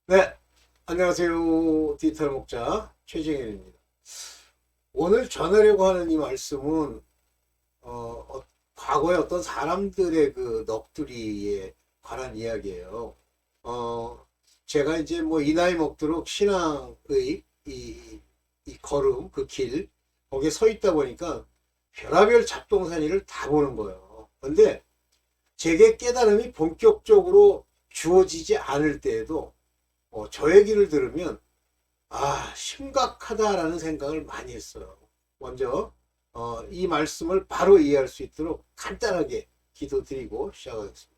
네, 안녕하세요. 디지털 목자 최정현입니다. 오늘 전하려고 하는 이 말씀은 과거에 어떤 사람들의 그 넋두리에 관한 이야기예요. 어, 제가 이제 뭐 이 나이 먹도록 신앙의 이 걸음, 그 길, 거기에 서 있다 보니까 별하별 잡동사니를 다 보는 거예요. 근데 제게 깨달음이 본격적으로 주어지지 않을 때에도 저 얘기를 들으면 심각하다라는 생각을 많이 했어요. 먼저 이 말씀을 바로 이해할 수 있도록 간단하게 기도드리고 시작하겠습니다.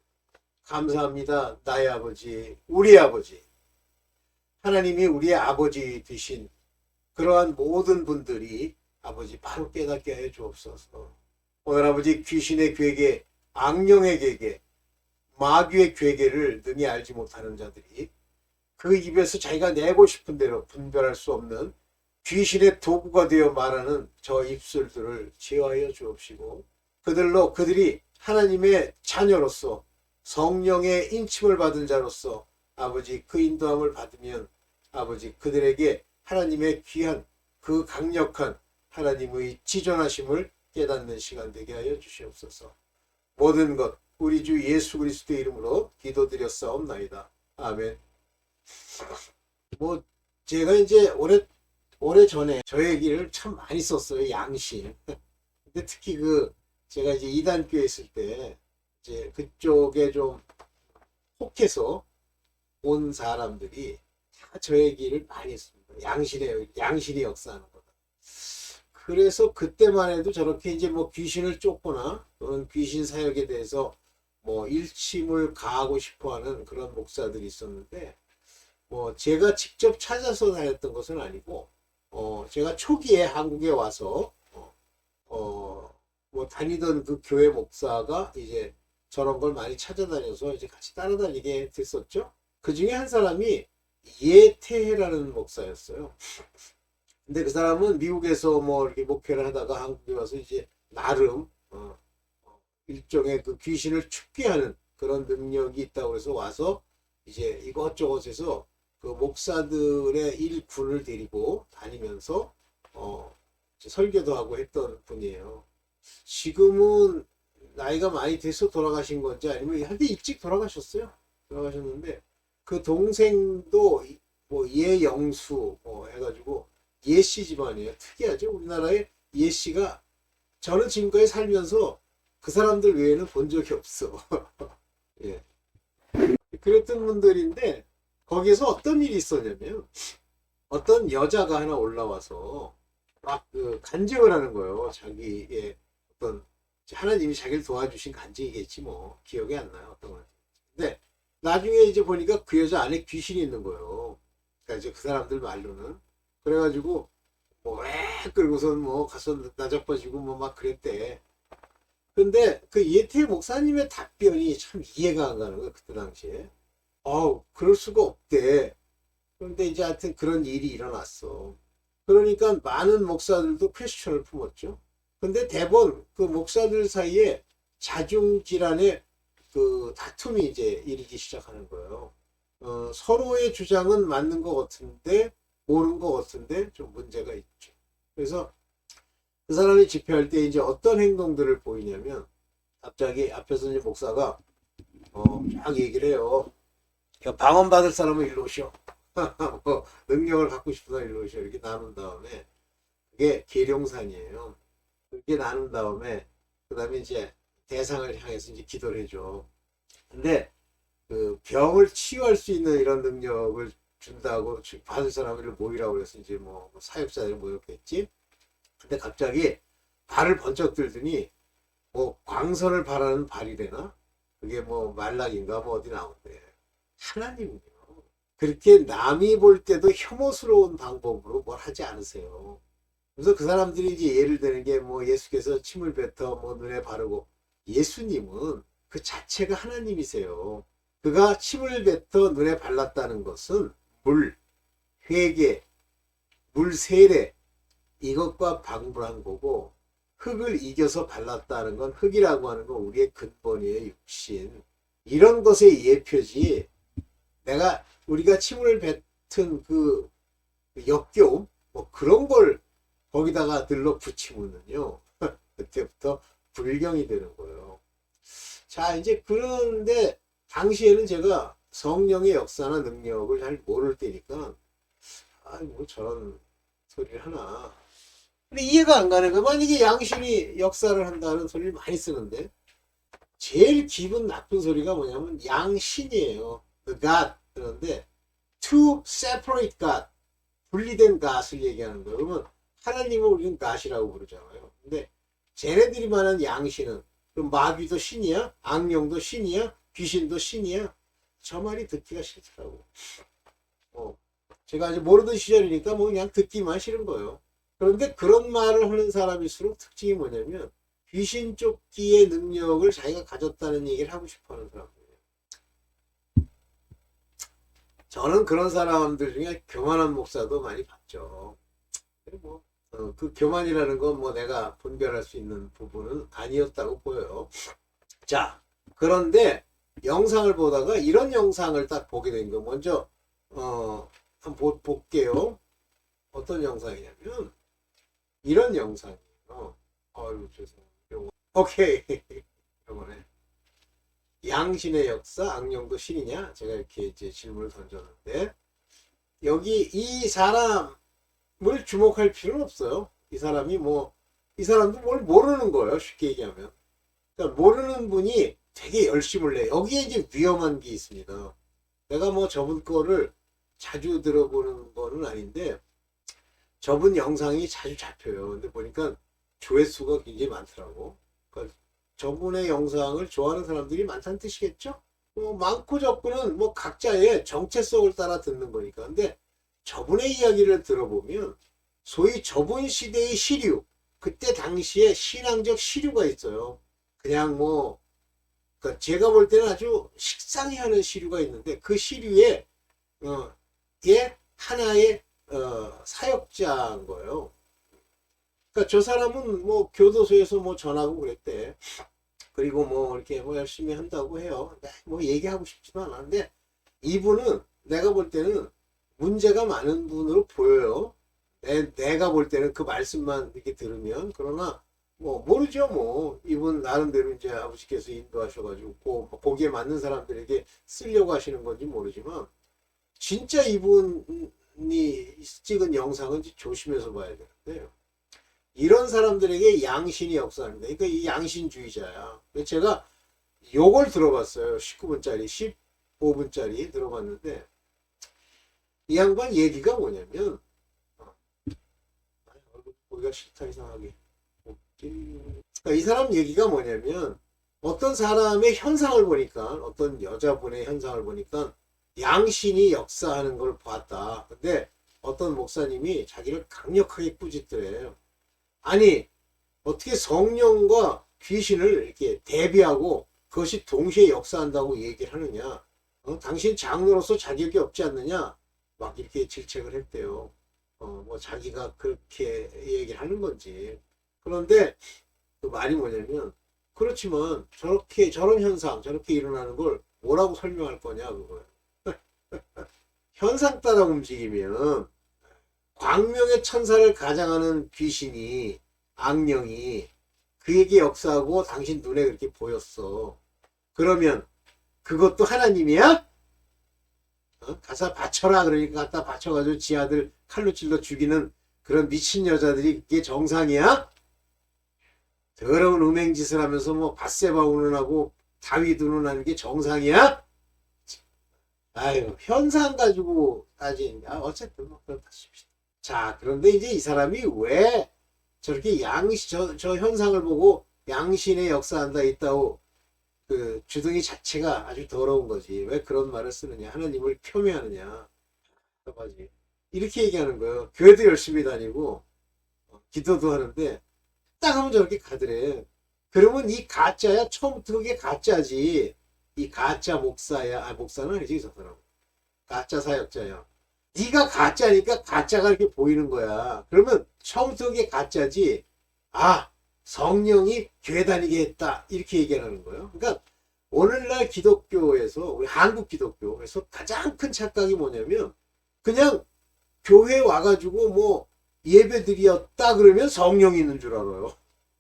감사합니다. 나의 아버지, 우리 아버지. 하나님이 우리의 아버지 되신 그러한 모든 분들이 아버지 바로 깨닫게 해 주옵소서. 오늘 아버지 귀신의 괴계, 악령의 괴계, 마귀의 괴계를 능히 알지 못하는 자들이 그 입에서 자기가 내고 싶은 대로 분별할 수 없는 귀신의 도구가 되어 말하는 저 입술들을 제어하여 주옵시고 그들이 하나님의 자녀로서 성령의 인침을 받은 자로서 아버지 그 인도함을 받으면 아버지 그들에게 하나님의 귀한 그 강력한 하나님의 지존하심을 깨닫는 시간 되게 하여 주시옵소서. 모든 것 우리 주 예수 그리스도의 이름으로 기도드렸사옵나이다. 아멘. 뭐 제가 이제 오래 전에 저 얘기를 참 많이 썼어요. 양심. 근데 특히 그 제가 이제 이단교에 있을 때 이제 그쪽에 좀 혹해서 온 사람들이 다 저 얘기를 많이 했습니다. 양신의 역사하는 거다. 그래서 그때만 해도 저렇게 이제 뭐 귀신을 쫓거나 또는 귀신 사역에 대해서 뭐 일침을 가하고 싶어하는 그런 목사들이 있었는데 뭐 제가 직접 찾아서 다녔던 것은 아니고 제가 초기에 한국에 와서 뭐 다니던 그 교회 목사가 이제 저런 걸 많이 찾아다녀서 이제 같이 따라다니게 됐었죠. 그 중에 한 사람이 예태해라는 목사였어요. 근데 그 사람은 미국에서 뭐 이렇게 목회를 하다가 한국에 와서 이제 나름 일종의 그 귀신을 춥게 하는 그런 능력이 있다고 해서 와서 이제 이것저것에서 그 목사들의 일꾼을 데리고 다니면서 설교도 하고 했던 분이에요. 지금은 나이가 많이 돼서 돌아가신 건지 아니면 한때 일찍 돌아가셨어요. 돌아가셨는데 그 동생도 뭐 예영수 뭐 해가지고 예씨 집안이에요. 특이하죠. 우리나라에 예씨가 저는 지금까지 살면서 그 사람들 외에는 본 적이 없어. 예. 그랬던 분들인데 거기에서 어떤 일이 있었냐면 어떤 여자가 하나 올라와서 막 그 간증을 하는 거예요. 자기의 어떤 하나님이 자기를 도와주신 간증이겠지 뭐 기억이 안 나요 어떤 건. 근데 나중에 이제 보니까 그 여자 안에 귀신이 있는 거예요. 그러니까 이제 그 사람들 말로는 그래가지고 뭐왜 그러고선 뭐 가서 나자빠지고 뭐 막 그랬대. 근데 그 예태 목사님의 답변이 참 이해가 안 가는 거예요 그때 당시에. 그럴 수가 없대. 그런데 이제 하여튼 그런 일이 일어났어. 그러니까 많은 목사들도 퀘스천을 품었죠. 근데 대부분 그 목사들 사이에 자중질환의 그 다툼이 이제 일기 시작하는 거예요. 서로의 주장은 맞는 것 같은데, 옳은 것 같은데 좀 문제가 있죠. 그래서 그 사람이 집회할 때 이제 어떤 행동들을 보이냐면 갑자기 앞에서 이제 목사가 막 얘기를 해요. 방언받을 사람은 일로 오시오. 뭐 능력을 갖고 싶은 사람 일로 오시오. 이렇게 나눈 다음에 그게 계룡산이에요. 그렇게 나눈 다음에 그 다음에 이제 대상을 향해서 이제 기도를 해줘. 근데 그 병을 치유할 수 있는 이런 능력을 준다고 받을 사람을 모이라고 그래서 이제 뭐 사역자들이 모였겠지. 근데 갑자기 발을 번쩍 들더니 뭐 광선을 바라는 발이래나? 그게 뭐 말락인가 뭐 어디 나온대. 하나님이요. 그렇게 남이 볼 때도 혐오스러운 방법으로 뭘 하지 않으세요. 그래서 그 사람들이 이제 예를 드는 게 뭐 예수께서 침을 뱉어 뭐 눈에 바르고 예수님은 그 자체가 하나님이세요. 그가 침을 뱉어 눈에 발랐다는 것은 물, 회개, 물 세례 이것과 방불한 거고 흙을 이겨서 발랐다는 건 흙이라고 하는 건 우리의 근본이에요. 육신. 이런 것의 예표지 내가 우리가 침을 뱉은 그 역겨움 뭐 그런 걸 거기다가 들러 붙이면은요 그때부터 불경이 되는 거예요. 자 이제 그런데 당시에는 제가 성령의 역사나 능력을 잘 모를 때니까 뭐 저런 소리를 하나. 근데 이해가 안 가는 거야. 만약에 양신이 역사를 한다는 소리를 많이 쓰는데 제일 기분 나쁜 소리가 뭐냐면 양신이에요. The God. 그런데 two separate God. 분리된 God을 얘기하는 거예요. 그러면 하나님을 우리는 God이라고 부르잖아요. 근데 쟤네들이 말하는 양신은 그럼 마귀도 신이야? 악령도 신이야? 귀신도 신이야? 저 말이 듣기가 싫더라고. 제가 아직 모르던 시절이니까 뭐 그냥 듣기만 싫은 거예요. 그런데 그런 말을 하는 사람일수록 특징이 뭐냐면 귀신 쫓기의 능력을 자기가 가졌다는 얘기를 하고 싶어 하는 사람들이에요. 저는 그런 사람들 중에 교만한 목사도 많이 봤죠. 뭐, 그 교만이라는 건 뭐 내가 분별할 수 있는 부분은 아니었다고 보여요. 자, 그런데 영상을 보다가 이런 영상을 딱 보게 된 거. 먼저, 한번 볼게요. 어떤 영상이냐면, 이런 영상이에요. 아유, 죄송해요. 오케이. 이번에. 양신의 역사, 악령도 신이냐? 제가 이렇게 이제 질문을 던졌는데, 여기 이 사람을 주목할 필요는 없어요. 이 사람이 뭐, 이 사람도 뭘 모르는 거예요. 쉽게 얘기하면. 그러니까 모르는 분이 되게 열심을 내. 여기에 이제 위험한 게 있습니다. 내가 뭐 저분 거를 자주 들어보는 거는 아닌데, 저분 영상이 자주 잡혀요. 근데 보니까 조회수가 굉장히 많더라고. 그러니까 저분의 영상을 좋아하는 사람들이 많다는 뜻이겠죠? 많고 적고는 뭐 각자의 정체성을 따라 듣는 거니까. 근데 저분의 이야기를 들어보면 소위 저분 시대의 시류, 그때 당시에 신앙적 시류가 있어요. 그냥 뭐, 그러니까 제가 볼 때는 아주 식상해 하는 시류가 있는데 그 시류에, 하나의 사역자인 거예요. 그러니까 저 사람은 뭐 교도소에서 뭐 전하고 그랬대. 그리고 뭐 이렇게 뭐 열심히 한다고 해요. 뭐 얘기하고 싶지도 않았는데 이분은 내가 볼 때는 문제가 많은 분으로 보여요. 내가 볼 때는 그 말씀만 이렇게 들으면. 그러나 뭐 모르죠. 뭐 이분 나름대로 이제 아버지께서 인도하셔가지고 거기에 맞는 사람들에게 쓰려고 하시는 건지 모르지만 진짜 이분이 찍은 영상은 조심해서 봐야 되는데요. 이런 사람들에게 양신이 역사합니다. 그러니까 이 양신주의자야. 제가 요걸 들어봤어요. 19분짜리, 15분짜리 들어봤는데 이 양반 얘기가 뭐냐면 거기가 싫다 이상하게. 그러니까 이 사람 얘기가 뭐냐면 어떤 사람의 현상을 보니까 어떤 여자분의 현상을 보니까 양신이 역사하는 걸 봤다. 근데 어떤 목사님이 자기를 강력하게 꾸짖더래요. 아니 어떻게 성령과 귀신을 이렇게 대비하고 그것이 동시에 역사한다고 얘기를 하느냐. 당신 장로로서 자격이 없지 않느냐. 막 이렇게 질책을 했대요. 뭐 자기가 그렇게 얘기를 하는 건지. 그런데 그 말이 뭐냐면 그렇지만 저렇게 저런 현상 저렇게 일어나는 걸 뭐라고 설명할 거냐 그거예요. 현상 따라 움직이면 광명의 천사를 가장하는 귀신이 악령이 그에게 역사하고 당신 눈에 그렇게 보였어. 그러면 그것도 하나님이야? 가서 바쳐라 그러니까 갖다 바쳐가지고 지 아들 칼로 찔러 죽이는 그런 미친 여자들이 그게 정상이야? 더러운 음행짓을 하면서 뭐 밧세바 운운하고 다윗 운운하는 게 정상이야? 아유 현상 가지고 따지는 어쨌든 뭐 그렇다 칩시다. 자 그런데 이제 이 사람이 왜 저렇게 저 현상을 보고 양신의 역사한다 있다고 그 주둥이 자체가 아주 더러운 거지. 왜 그런 말을 쓰느냐. 하나님을 폄훼하느냐. 이렇게 얘기하는 거예요. 교회도 열심히 다니고 기도도 하는데 딱 하면 저렇게 가더래. 그러면 이 가짜야. 처음부터 그게 가짜지. 이 가짜 목사야. 목사는 아니지 저 사람. 가짜 사역자야. 네가 가짜니까 가짜가 이렇게 보이는 거야. 그러면 처음부터 그게 가짜지. 성령이 교회 다니게 했다. 이렇게 얘기하는 거예요. 그러니까 오늘날 기독교에서, 우리 한국 기독교에서 가장 큰 착각이 뭐냐면, 그냥 교회 와가지고 뭐 예배 드렸다 그러면 성령이 있는 줄 알아요.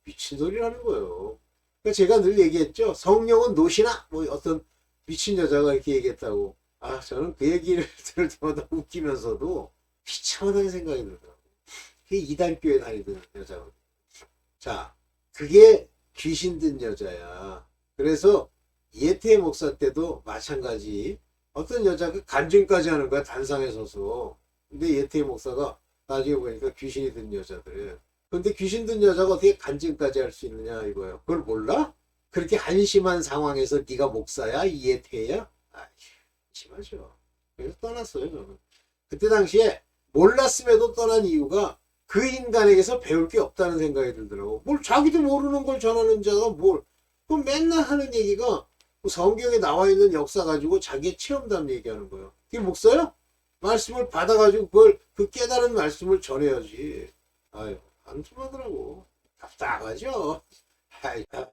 미친 소리라는 거예요. 그러니까 제가 늘 얘기했죠. 성령은 노시나? 뭐 어떤 미친 여자가 이렇게 얘기했다고. 아, 저는 그 얘기를 들을 때마다 웃기면서도 비참하다는 생각이 들더라고요. 그게 이단교에 다니던 여자거든요. 자, 그게 귀신 든 여자야. 그래서 예태 목사 때도 마찬가지. 어떤 여자가 간증까지 하는 거야, 단상에 서서. 근데 예태 목사가 나중에 보니까 귀신이 든 여자들. 근데 귀신 든 여자가 어떻게 간증까지 할 수 있느냐 이거예요. 그걸 몰라? 그렇게 한심한 상황에서 네가 목사야? 이예태야? 아, 심하죠. 그래서 떠났어요, 저는. 그때 당시에 몰랐음에도 떠난 이유가 그 인간에게서 배울 게 없다는 생각이 들더라고. 뭘 자기도 모르는 걸 전하는 자가 뭘. 그럼 맨날 하는 얘기가 성경에 나와 있는 역사 가지고 자기의 체험담 얘기하는 거예요. 그게 목사야? 말씀을 받아가지고 그 깨달은 말씀을 전해야지. 아유, 한심하더라고. 답답하죠? 아이, 참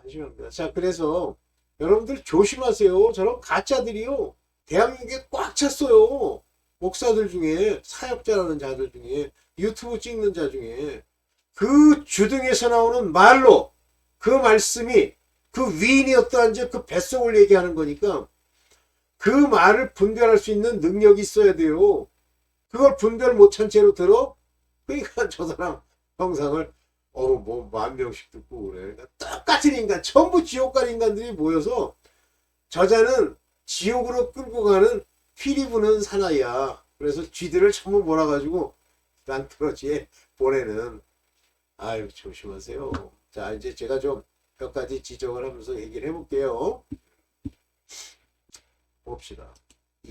한심합니다. 자, 그래서 여러분들 조심하세요. 저런 가짜들이요. 대한민국에 꽉 찼어요. 목사들 중에, 사역자라는 자들 중에, 유튜브 찍는 자 중에, 그 주둥에서 나오는 말로 그 말씀이 그 위인이었다는지 그 뱃속을 얘기하는 거니까 그 말을 분별할 수 있는 능력이 있어야 돼요. 그걸 분별 못한 채로 들어? 그러니까 저 사람 영상을 뭐 10,000명씩 듣고 그래. 그러니까 똑같은 인간, 전부 지옥 갈 인간들이 모여서 저자는 지옥으로 끌고 가는 피리 부는 사나이야. 그래서 쥐들을 전부 몰아가지고 낭떠러지에 보내는. 아유, 조심하세요. 자, 이제 제가 좀 몇 가지 지적을 하면서 얘기를 해볼게요. 봅시다.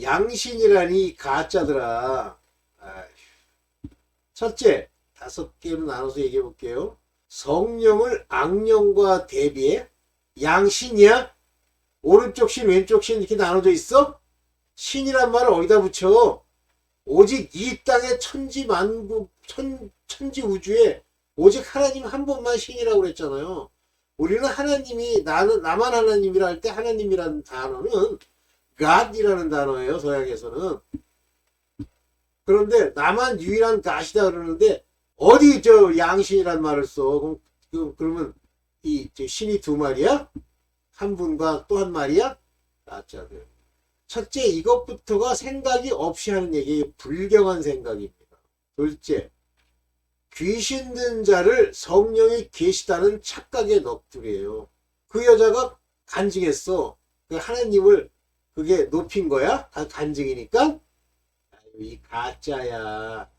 양신이라니 가짜들아. 아휴. 첫째, 5개로 나눠서 얘기해 볼게요. 성령을 악령과 대비해 양신이야? 오른쪽 신, 왼쪽 신 이렇게 나눠져 있어? 신이란 말을 어디다 붙여? 오직 이 땅의 천지만국, 천지 우주에 오직 하나님 한 분만 신이라고 그랬잖아요. 우리는 하나님이, 나만 하나님이라 할 때 하나님이라는 단어는 God이라는 단어예요, 서양에서는. 그런데 나만 유일한 God이다 그러는데 어디 저 양신이란 말을 써? 그러면 이 신이 2마리야? 한 분과 또 한 마리야? 가짜들. 첫째, 이것부터가 생각이 없이 하는 얘기, 불경한 생각입니다. 둘째, 귀신 든 자를 성령이 계시다는 착각의 넋두리예요. 그 여자가 간증했어. 그 하나님을 그게 높인 거야? 간증이니까? 이 가짜야.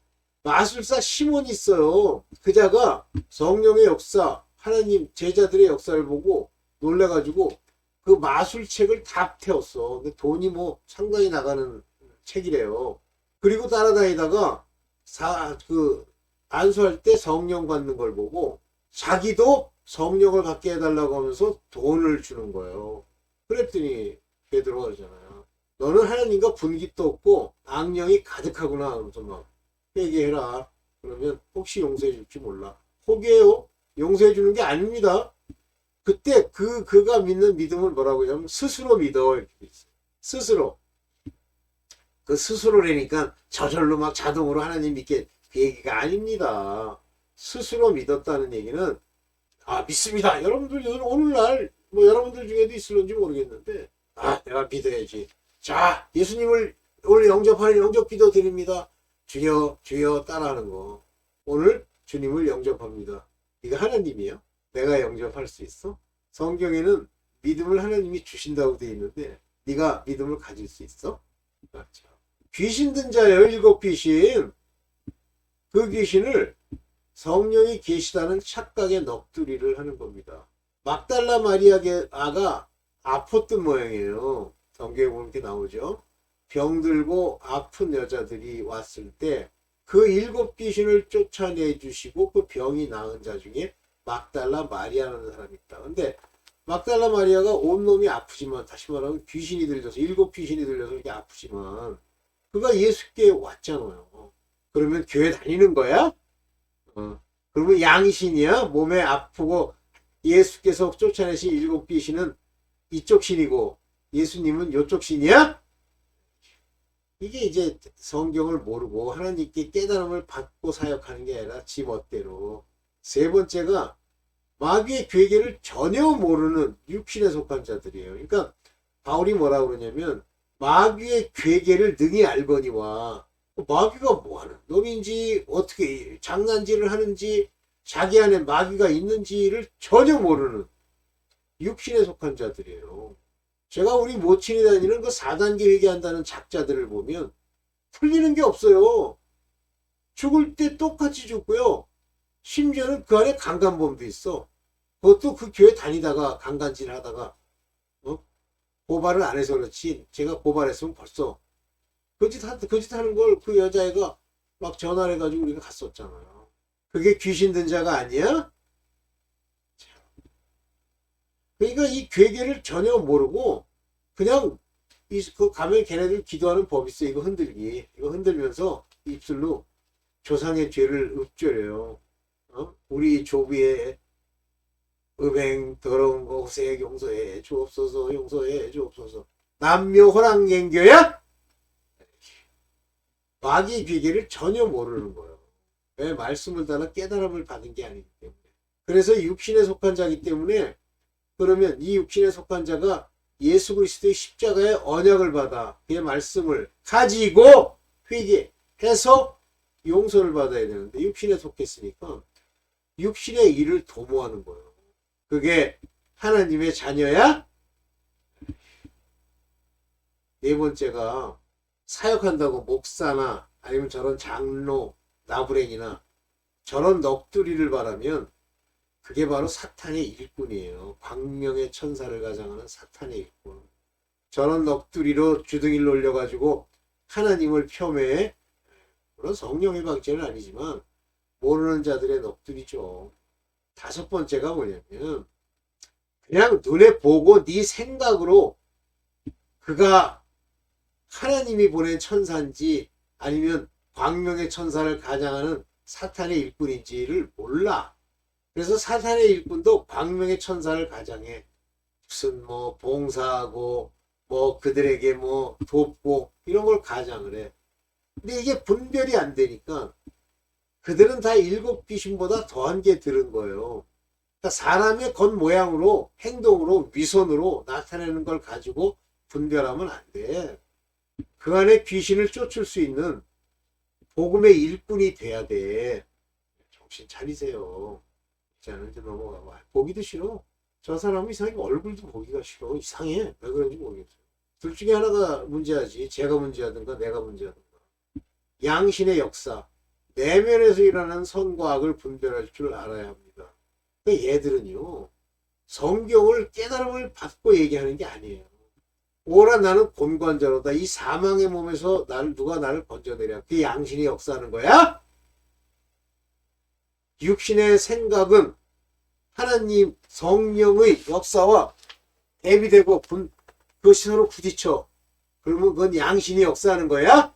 마술사 시몬이 있어요. 그자가 성령의 역사, 하나님 제자들의 역사를 보고 놀래가지고 그 마술책을 다 태웠어. 근데 돈이 뭐 상당히 나가는 책이래요. 그리고 따라다니다가 안수할 때 성령 받는 걸 보고 자기도 성령을 받게 해달라고 하면서 돈을 주는 거예요. 그랬더니 베드로가 그러잖아요. 너는 하나님과 분깃도 없고 악령이 가득하구나. 그러면서 막 회개해라. 그러면 혹시 용서해 줄지 몰라. 포기해요. 용서해 주는 게 아닙니다. 그때 그가 믿는 믿음을 뭐라고 하냐면 스스로 믿어. 이렇게 돼 있어요. 스스로. 그 스스로라니까 저절로 막 자동으로 하나님 믿게 그 얘기가 아닙니다. 스스로 믿었다는 얘기는 믿습니다. 여러분들 오늘날 뭐 여러분들 중에도 있을런지 모르겠는데 내가 믿어야지. 자, 예수님을 오늘 영접하는 영접 기도 드립니다. 주여 주여 따라하는 거. 오늘 주님을 영접합니다. 이거 하나님이에요. 내가 영접할 수 있어? 성경에는 믿음을 하나님이 주신다고 되어 있는데 네가 믿음을 가질 수 있어? 그렇죠. 귀신 든 자예요. 7귀신. 그 귀신을 성령이 계시다는 착각의 넋두리를 하는 겁니다. 막달라 마리아가 아팠던 모양이에요. 성경에 보면 이렇게 나오죠. 병들고 아픈 여자들이 왔을 때 그 7귀신을 쫓아내 주시고 그 병이 나은 자 중에 막달라 마리아라는 사람이 있다. 근데 막달라 마리아가 온몸이 아프지만, 다시 말하면 귀신이 들려서 7귀신이 들려서 이렇게 아프지만 그가 예수께 왔잖아요. 그러면 교회 다니는 거야? 그러면 양신이야? 몸에 아프고 예수께서 쫓아내신 7귀신은 이쪽 신이고 예수님은 이쪽 신이야? 이게 이제 성경을 모르고 하나님께 깨달음을 받고 사역하는 게 아니라 지 멋대로. 세 번째가 마귀의 괴계를 전혀 모르는 육신에 속한 자들이에요. 그러니까 바울이 뭐라 그러냐면 마귀의 괴계를 능히 알거니와, 마귀가 뭐하는 놈인지 어떻게 장난질을 하는지 자기 안에 마귀가 있는지를 전혀 모르는 육신에 속한 자들이에요. 제가 우리 모친이 다니는 그 4단계 회개한다는 작자들을 보면 풀리는 게 없어요. 죽을 때 똑같이 죽고요. 심지어는 그 안에 강간범도 있어. 그것도 그 교회 다니다가 강간질 하다가 고발을 안 해서 그렇지, 제가 고발했으면 벌써 그 짓 하는 걸 그 여자애가 막 전화를 해가지고 우리가 갔었잖아요. 그게 귀신 든 자가 아니야? 그러니까 이 괴계를 전혀 모르고 그냥 그 가면 걔네들 기도하는 법이 있어. 이거 흔들기. 이거 흔들면서 입술로 조상의 죄를 읊조려요. 우리 조부의 음행 더러운 거 후세 용서해 주옵소서, 용서해 주옵소서. 남묘 호랑갱교야? 마귀의 괴계를 전혀 모르는 거예요. 왜? 말씀을 따라 깨달음을 받은 게 아니기 때문에. 그래서 육신에 속한 자이기 때문에, 그러면 이 육신에 속한 자가 예수 그리스도의 십자가의 언약을 받아 그의 말씀을 가지고 회개해서 용서를 받아야 되는데, 육신에 속했으니까 육신의 일을 도모하는 거예요. 그게 하나님의 자녀야? 네 번째가 사역한다고 목사나 아니면 저런 장로, 나부랭이나 저런 넋두리를 바라면 그게 바로 사탄의 일꾼이에요. 광명의 천사를 가장하는 사탄의 일꾼. 저런 넋두리로 주둥이를 올려가지고 하나님을 폄훼해. 물론 성령의 방죄는 아니지만 모르는 자들의 넋두리죠. 다섯 번째가 뭐냐면 그냥 눈에 보고 네 생각으로 그가 하나님이 보낸 천사인지 아니면 광명의 천사를 가장하는 사탄의 일꾼인지를 몰라. 그래서 사탄의 일꾼도 광명의 천사를 가장해. 무슨 뭐 봉사하고 뭐 그들에게 뭐 돕고 이런 걸 가장을 해. 근데 이게 분별이 안 되니까 그들은 다 일곱 귀신보다 더한 게 들은 거예요. 그러니까 사람의 겉모양으로 행동으로 위선으로 나타내는 걸 가지고 분별하면 안 돼. 그 안에 귀신을 쫓을 수 있는 복음의 일꾼이 돼야 돼. 정신 차리세요. 이제 넘어가고. 보기도 싫어. 저 사람은 이상하게 얼굴도 보기가 싫어. 이상해. 왜 그런지 모르겠어요. 둘 중에 하나가 문제하지. 제가 문제하든가 내가 문제하든가. 양신의 역사. 내면에서 일어나는 선과 악을 분별할 줄 알아야 합니다. 그러니까 얘들은요, 성경을 깨달음을 받고 얘기하는 게 아니에요. 오라 나는 곤관자로다. 이 사망의 몸에서 누가 나를 건져내랴. 그게 양신이 역사하는 거야? 육신의 생각은 하나님 성령의 역사와 대비되고 그것이 서로 부딪혀. 그러면 그건 양신이 역사하는 거야?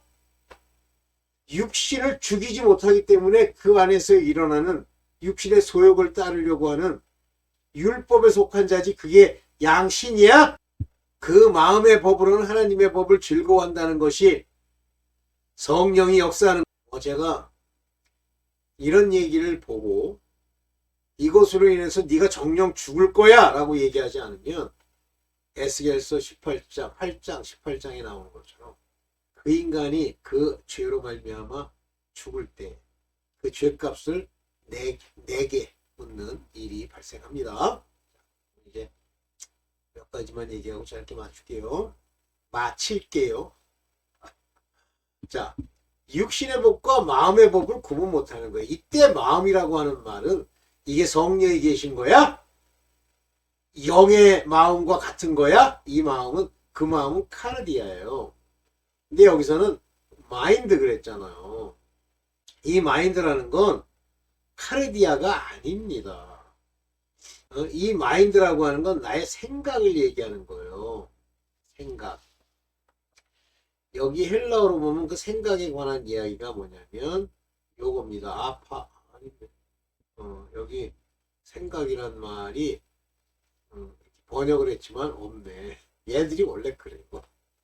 육신을 죽이지 못하기 때문에 그 안에서 일어나는 육신의 소욕을 따르려고 하는 율법에 속한 자지 그게 양신이야? 그 마음의 법으로는 하나님의 법을 즐거워한다는 것이 성령이 역사하는 거예요. 제가 이런 얘기를 보고 이것으로 인해서 네가 정령 죽을 거야 라고 얘기하지 않으면 에스겔서 18장 8장 18장에 나오는 것처럼 그 인간이 그 죄로 말미암아 죽을 때 그 죄값을 내게 묻는 일이 발생합니다. 이제 몇 가지만 얘기하고 짧게 마칠게요. 자, 육신의 법과 마음의 법을 구분 못하는 거예요. 이때 마음이라고 하는 말은 이게 성령이 계신 거야? 영의 마음과 같은 거야? 그 마음은 카르디아예요. 근데 여기서는 마인드 그랬잖아요. 이 마인드라는 건 카르디아가 아닙니다. 이 마인드라고 하는 건 나의 생각을 얘기하는 거예요. 생각. 여기 헬라어로 보면 그 생각에 관한 이야기가 뭐냐면 요겁니다. 여기 생각이란 말이 번역을 했지만 없네. 얘들이 원래 그래요.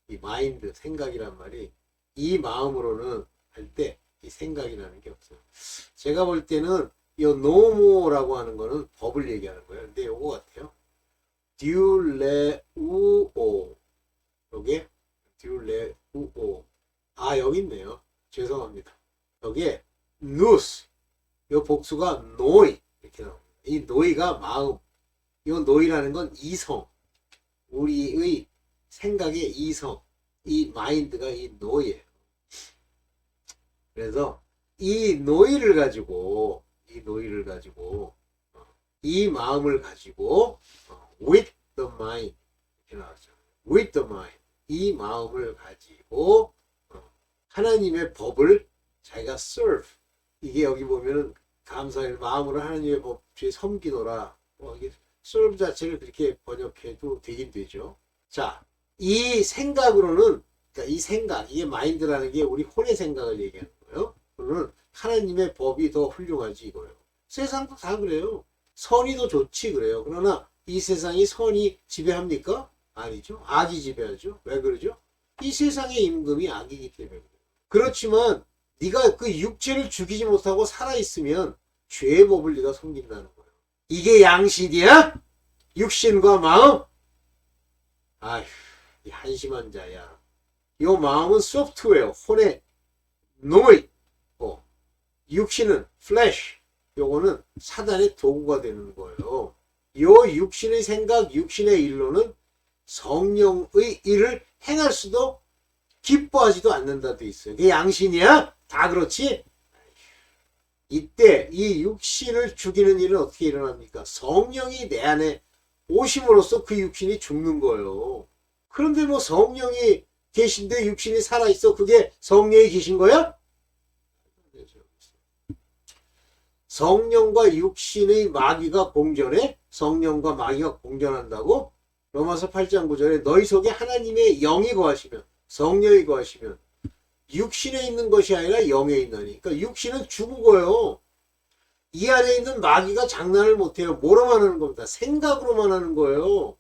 이 마인드, 생각이란 말이 이 마음으로는 할 때 이 생각이라는 게 없어요. 제가 볼 때는 이 노모라고 하는 거는 법을 얘기하는 거예요. 근데 요거 같아요. 듀레우오. 요게 듀레우오. 아, 여기 있네요. 죄송합니다. 여기에 누스. 요 복수가 노이. 이렇게 나옵니다. 이 노이가 마음. 이 노이라는 건 이성. 우리의 생각의 이성. 이 마인드가 이 노이예요. 그래서 이 노이를 가지고 이 마음을 가지고 with the mind 이렇게 나왔죠. with the mind 이 마음을 가지고 하나님의 법을 자기가 serve 이게 여기 보면은 감사의 마음으로 하나님의 법에 섬기노라 이게 serve 자체를 그렇게 번역해도 되긴 되죠. 자, 이 생각으로는 그러니까 이 생각 이게 마인드라는 게 우리 혼의 생각을 얘기하는 거예요. 그러면 하나님의 법이 더 훌륭하지 이거예요. 세상도 다 그래요. 선이 더 좋지 그래요. 그러나 이 세상이 선이 지배합니까? 아니죠. 악이 지배하죠. 왜 그러죠? 이 세상의 임금이 악이기 때문에 그래요. 그렇지만 네가 그 육체를 죽이지 못하고 살아있으면 죄의 법을 네가 섬긴다는 거예요. 이게 양심이야? 육신과 마음? 아휴, 이 한심한 자야. 이 마음은 소프트웨어, 혼의 노이, 육신은 플래시, 요거는 사단의 도구가 되는 거예요. 요 육신의 생각, 육신의 일로는 성령의 일을 행할 수도 기뻐하지도 않는다 돼 있어요. 그게 양심이야? 다 그렇지? 이때 이 육신을 죽이는 일은 어떻게 일어납니까? 성령이 내 안에 오심으로써 그 육신이 죽는 거예요. 그런데 뭐 성령이 계신데 육신이 살아있어. 그게 성령이 계신 거야? 성령과 육신의 마귀가 공전해? 성령과 마귀가 공전한다고? 로마서 8장 9절에 너희 속에 하나님의 영이 거하시면 성령이 거하시면 육신에 있는 것이 아니라 영에 있나니. 그러니까 육신은 죽은 거예요. 이 안에 있는 마귀가 장난을 못해요. 뭐로만 하는 겁니다. 생각으로만 하는 거예요.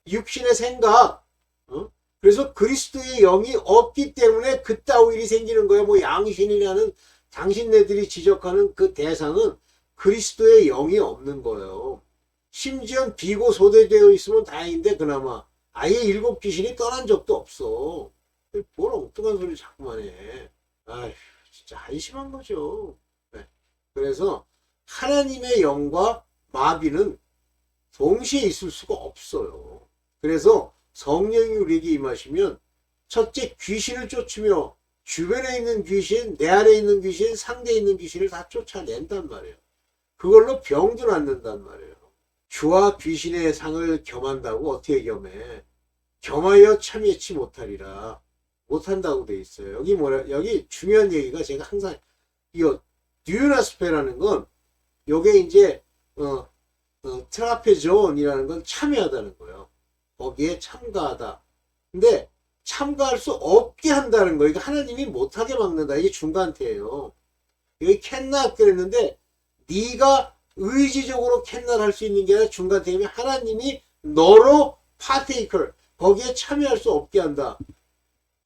육신의 생각. 그래서 그리스도의 영이 없기 때문에 그따위 일이 생기는 거예요. 뭐 양신이라는 당신네들이 지적하는 그 대상은 그리스도의 영이 없는 거예요. 심지어 비고소대되어 있으면 다행인데 그나마 아예 일곱 귀신이 떠난 적도 없어. 뭘 엉뚱한 소리 자꾸만 해. 아휴, 진짜 한심한 거죠. 네. 그래서 하나님의 영과 마귀는 동시에 있을 수가 없어요. 그래서 성령이 우리에게 임하시면 첫째 귀신을 쫓으며 주변에 있는 귀신, 내 안에 있는 귀신, 상대에 있는 귀신을 다 쫓아낸단 말이에요. 그걸로 병도 낫는단 말이에요. 주와 귀신의 상을 겸한다고 어떻게 겸해? 겸하여 참여치 못하리라. 못한다고 돼 있어요. 여기 뭐라, 여기 중요한 얘기가 제가 항상, 이거, 듀나스페라는 건, 요게 이제, 트라페존이라는 건 참여하다는 거예요. 거기에 참가하다. 근데, 참가할 수 없게 한다는 거예요. 이거 하나님이 못하게 막는다. 이게 중간태예요. 여기 캔낫 그랬는데, 네가 의지적으로 캔낫 할 수 있는 게 아니라 중간태이면 하나님이 너로 파테이커, 거기에 참여할 수 없게 한다.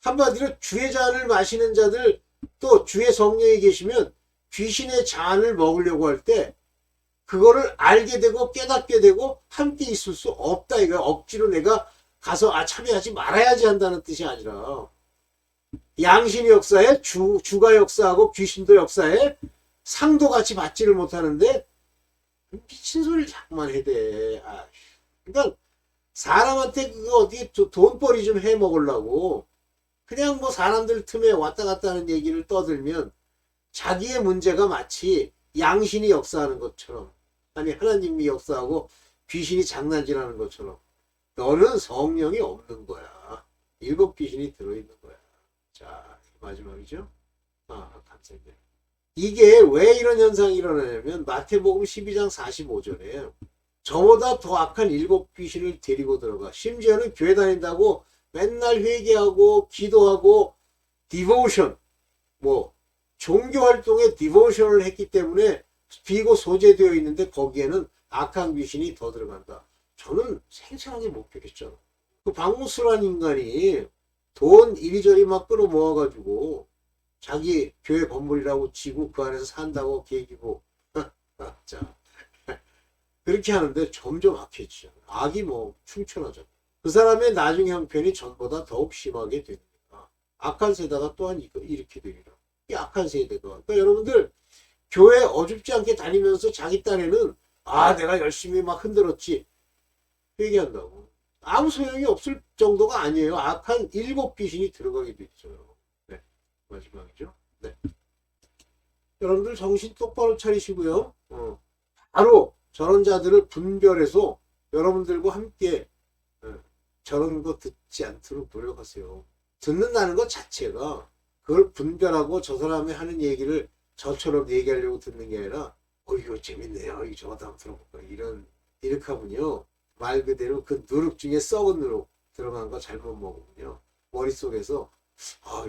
한마디로 주의 잔을 마시는 자들 또 주의 성령이 계시면 귀신의 잔을 먹으려고 할 때 그거를 알게 되고 깨닫게 되고 함께 있을 수 없다 이거야. 억지로 내가 가서 참여하지 말아야지 한다는 뜻이 아니라 양심이 역사해 주가 역사하고 귀신도 역사해 상도 같이 받지를 못하는데 미친 소리를 자꾸만 해대. 그러니까 사람한테 그거 어디 돈벌이 좀 해 먹으려고 그냥 뭐 사람들 틈에 왔다 갔다 하는 얘기를 떠들면 자기의 문제가 마치 양신이 역사하는 것처럼 아니 하나님이 역사하고 귀신이 장난질하는 것처럼 너는 성령이 없는 거야. 일곱 귀신이 들어있는 거야. 자, 마지막이죠. 감사합니다. 이게 왜 이런 현상이 일어나냐면 마태복음 12장 45절에 저보다 더 악한 일곱 귀신을 데리고 들어가 심지어는 교회 다닌다고 맨날 회개하고 기도하고 디보션 뭐 종교활동에 디보션을 했기 때문에 비고 소재되어 있는데 거기에는 악한 귀신이 더 들어간다. 저는 생생하게 목격했잖아. 그 박무수란 인간이 돈 이리저리 막 끌어모아가지고 자기 교회 건물이라고 지고 그 안에서 산다고 계기고 자 그렇게 하는데 점점 악해지잖아. 악이 뭐 충천하잖아. 그 사람의 나중 형편이 전보다 더욱 심하게 되니까 악한 세대가 또한 이렇게 되리라. 이 악한 세대가. 그러니까 여러분들 교회 어줍지 않게 다니면서 자기 딴에는 내가 열심히 막 흔들었지 얘기한다고. 아무 소용이 없을 정도가 아니에요. 악한 7 귀신이 들어가게 돼 있어요. 네, 마지막이죠. 네. 여러분들 정신 똑바로 차리시고요. 바로 저런 자들을 분별해서 여러분들과 함께 저런 거 듣지 않도록 노력하세요. 듣는다는 것 자체가 그걸 분별하고 저 사람이 하는 얘기를 저처럼 얘기하려고 듣는 게 아니라 이거 재밌네요. 이거 저것도 한번 들어볼까. 이렇게 하면요. 말 그대로 그 누룩 중에 썩은 누룩 들어간 거 잘못 먹으면요. 머릿속에서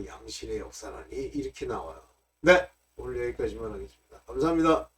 양신의 역사라니 이렇게 나와요. 네. 오늘 여기까지만 하겠습니다. 감사합니다.